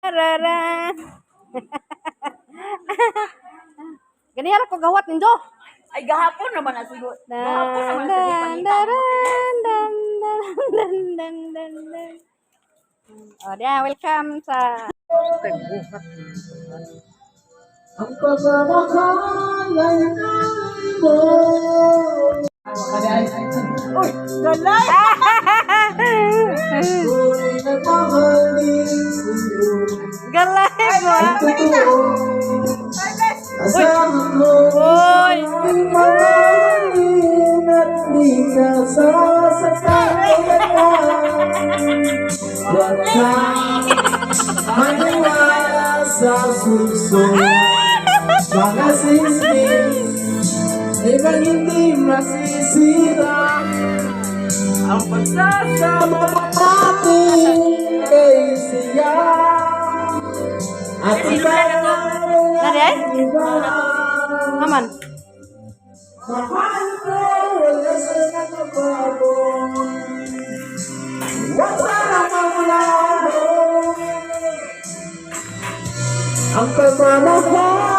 Raran. Ganyan ako gawat nindo. Ay, gahapon naman na siguro. Gahapon Dan naman dan na dan dan. Oh, dia welcome sa Ang pagmamahal mo. Uy, galay! Tunay na mahalin sa'yo. galay mo. Ang totoo. Asahan mo. Oy. Ang mahalin at di ka sasaktan. Huwag kang maniwala sa susunod. Mga sismis, ibang hindi masisira. Ang pagsasama natin kay siya. At iba Nari ay? iba. Aman. Mahal ko, wala sa nagbabago. Huwag sana mawala mo. Ang pagmamahal